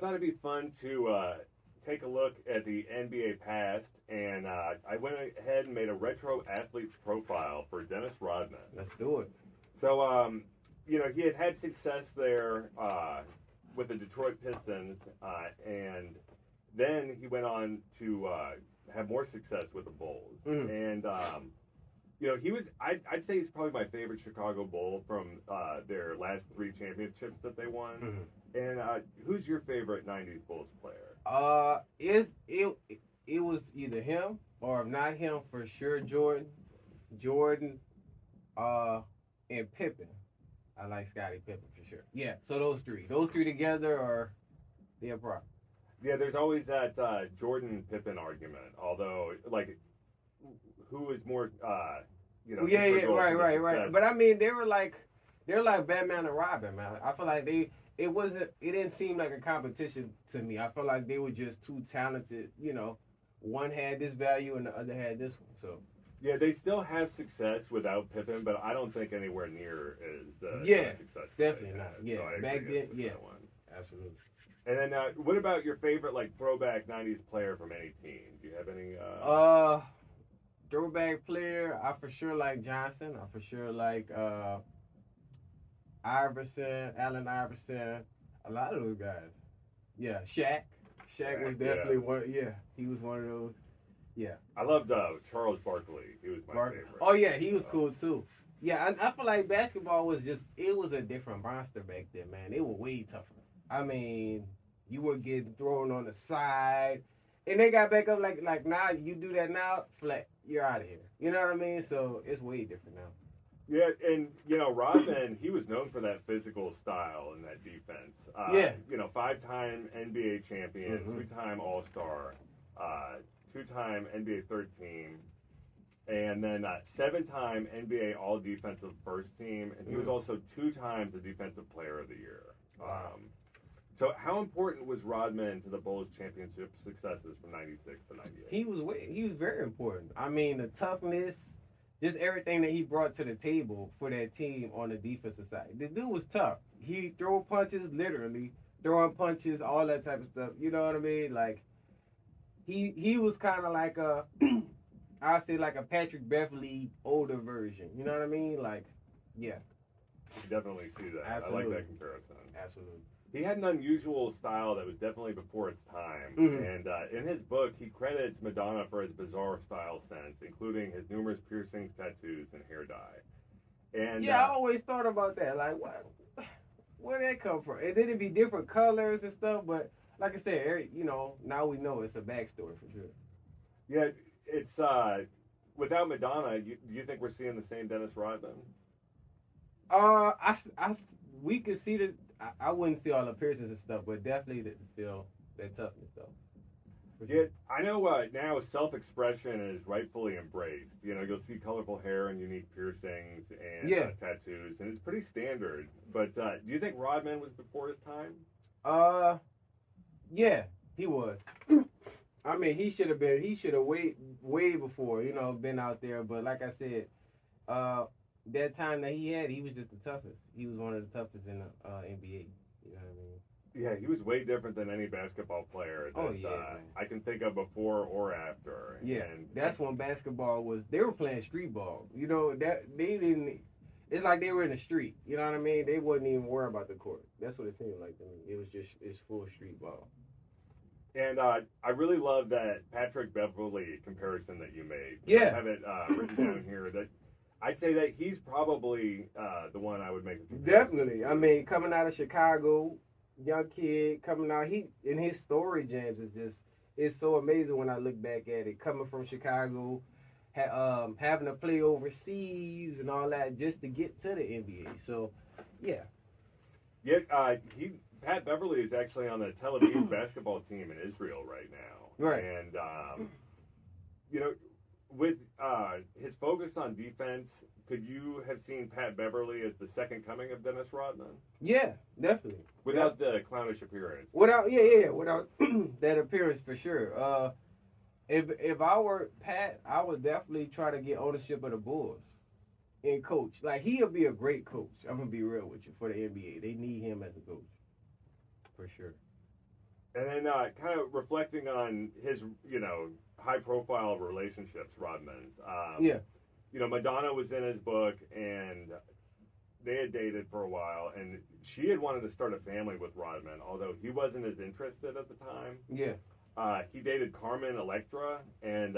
thought it'd be fun to take a look at the NBA past, and I went ahead and made a retro athlete profile for Dennis Rodman. Let's do it. So, he had success there with the Detroit Pistons, and then he went on to have more success with the Bulls. And he was. I'd say he's probably my favorite Chicago Bull from their last 3 championships that they won. And who's your favorite '90s Bulls player? It was either him or if not him, for sure Jordan, and Pippen. I like Scottie Pippen for sure. Yeah, so those three together are a problem. Yeah, there's always that Jordan Pippen argument. Although, like, who is more, right. But I mean, they're like Batman and Robin, man. I feel like it didn't seem like a competition to me. I feel like they were just too talented. One had this value and the other had this one. So. Yeah, they still have success without Pippen, but I don't think anywhere near is the success. Definitely not. Yeah, so back then, absolutely. And then, what about your favorite throwback '90s player from any team? Do you have any? Throwback player, I for sure like Johnson. I for sure like Iverson, Allen Iverson, a lot of those guys. Yeah, Shaq. Shaq was definitely one. Yeah, he was one of those. Yeah. I loved Charles Barkley. He was my favorite. Oh, yeah, he was cool, too. Yeah, I feel like basketball was it was a different monster back then, man. They were way tougher. I mean, you were getting thrown on the side, and they got back up like now, you do that now, flat, you're out of here. You know what I mean? So it's way different now. Yeah, and, Rodman, he was known for that physical style and that defense. 5-time NBA champion, 2-time All-Star, 2-time NBA third team, and then 7-time NBA All-Defensive first team, and he was also 2 times the Defensive Player of the Year. So how important was Rodman to the Bulls' championship successes from '96 to '98? He was very important. I mean, the toughness, just everything that he brought to the table for that team on the defensive side. The dude was tough. He throw punches, literally throwing punches, all that type of stuff. You know what I mean? Like. He was kind of like I'd say like a Patrick Beverly older version. You know what I mean? Like, yeah. You definitely see that. Absolutely. I like that comparison. Absolutely. He had an unusual style that was definitely before its time. And in his book, he credits Madonna for his bizarre style sense, including his numerous piercings, tattoos, and hair dye. And I always thought about that. Like, where'd that come from? And then it'd be different colors and stuff, but like I said, now we know it's a backstory for sure. Yeah, it's without Madonna. Do you think we're seeing the same Dennis Rodman? We could see that. I wouldn't see all the piercings and stuff, but definitely still that toughness though. Yeah, I know now self-expression is rightfully embraced. You'll see colorful hair and unique piercings and tattoos, and it's pretty standard. But do you think Rodman was before his time? Yeah, he was. I mean, he should have way before, been out there. But like I said, that time that he was just the toughest. He was one of the toughest in the NBA. You know what I mean? Yeah, he was way different than any basketball player that I can think of before or after. Yeah, that's when basketball they were playing street ball. That they didn't. It's like they were in the street. You know what I mean? They wasn't even worried about the court. That's what it seemed like to me. It's full street ball. And I really love that Patrick Beverly comparison that you made. Yeah. I have it written down here that I'd say that he's probably the one I would make a comparison Definitely. to. I mean, coming out of Chicago, young kid coming out, in his story, James, it's so amazing when I look back at it. Coming from Chicago, having to play overseas and all that just to get to the NBA. So, yeah. Yeah, Pat Beverly is actually on the Tel Aviv basketball team in Israel right now. Right. And, with his focus on defense, could you have seen Pat Beverly as the second coming of Dennis Rodman? Yeah, definitely. Without the clownish appearance. Without that appearance for sure. If I were Pat, I would definitely try to get ownership of the Bulls and coach. Like, he'll be a great coach. I'm gonna be real with you for the NBA. They need him as a coach. For sure. And then kind of reflecting on his, high-profile relationships, Rodman's. Yeah. Madonna was in his book, and they had dated for a while, and she had wanted to start a family with Rodman, although he wasn't as interested at the time. Yeah. He dated Carmen Electra, and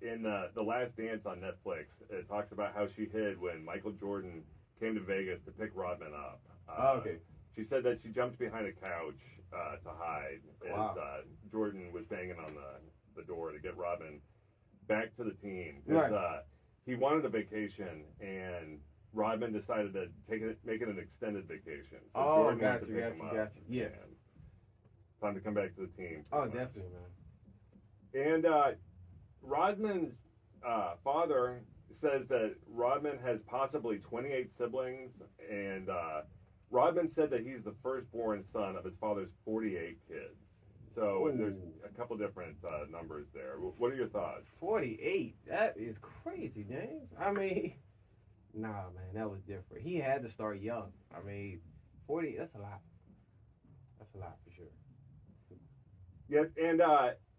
in The Last Dance on Netflix, it talks about how she hid when Michael Jordan came to Vegas to pick Rodman up. Okay. She said that she jumped behind a couch to hide as Jordan was banging on the door to get Rodman back to the team. Right. He wanted a vacation, and Rodman decided to make it an extended vacation. So Jordan went to pick him up. Yeah. Time to come back to the team. Oh, definitely, man. And Rodman's father says that Rodman has possibly 28 siblings, and Rodman said that he's the firstborn son of his father's 48 kids. So there's a couple different numbers there. What are your thoughts? 48? That is crazy, James. I mean, nah, man, that was different. He had to start young. I mean, 40, that's a lot. That's a lot for sure. Yeah, and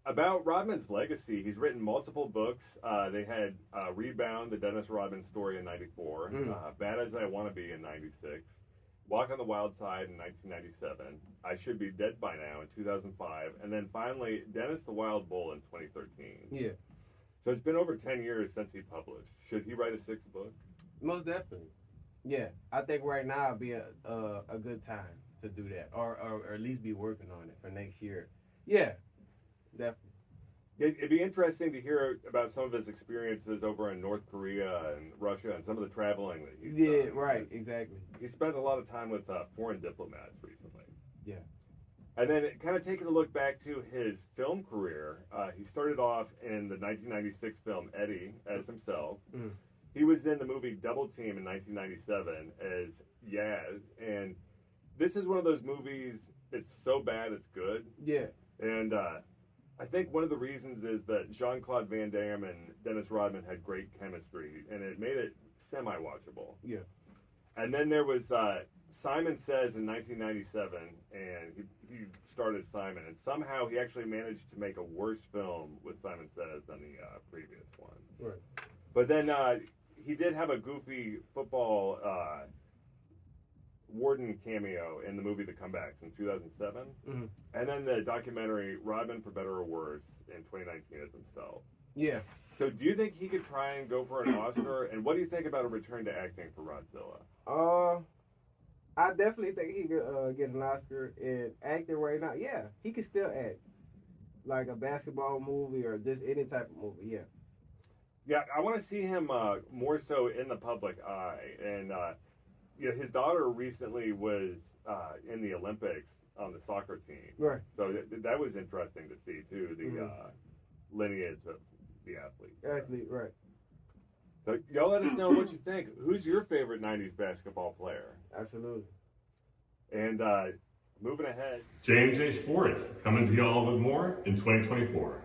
about Rodman's legacy, he's written multiple books. They had Rebound, the Dennis Rodman story in 94, Bad as I Want to Be in 96, Walk on the Wild Side in 1997, I Should Be Dead by Now in 2005, and then finally Dennis the Wild Bull in 2013. Yeah. So it's been over 10 years since he published. Should he write a sixth book? Most definitely. Yeah, I think right now would be a good time to do that, or at least be working on it for next year. Yeah, definitely. It'd be interesting to hear about some of his experiences over in North Korea and Russia and some of the traveling that he's done. Yeah, right, exactly. He spent a lot of time with foreign diplomats recently. Yeah. And then kind of taking a look back to his film career, he started off in the 1996 film Eddie as himself. Mm. He was in the movie Double Team in 1997 as Yaz. And this is one of those movies, it's so bad it's good. Yeah. And I think one of the reasons is that Jean-Claude Van Damme and Dennis Rodman had great chemistry, and it made it semi-watchable. Yeah. And then there was Simon Says in 1997, and he started Simon, and somehow he actually managed to make a worse film with Simon Says than the previous one. Right. But then he did have a goofy football warden cameo in the movie The Comebacks in 2007. Mm-hmm. And then the documentary Rodman for Better or Worse in 2019 as himself. Yeah. So do you think he could try and go for an Oscar? And what do you think about a return to acting for Rodzilla? I definitely think he could get an Oscar in acting right now. Yeah, he could still act. Like a basketball movie or just any type of movie, yeah. Yeah, I want to see him more so in the public eye. And his daughter recently was in the Olympics on the soccer team. Right. So that was interesting to see, too, the lineage of the athletes. Athlete, right. So y'all let us know what you think. Who's your favorite 90s basketball player? Absolutely. And moving ahead. J&J Sports, coming to y'all with more in 2024.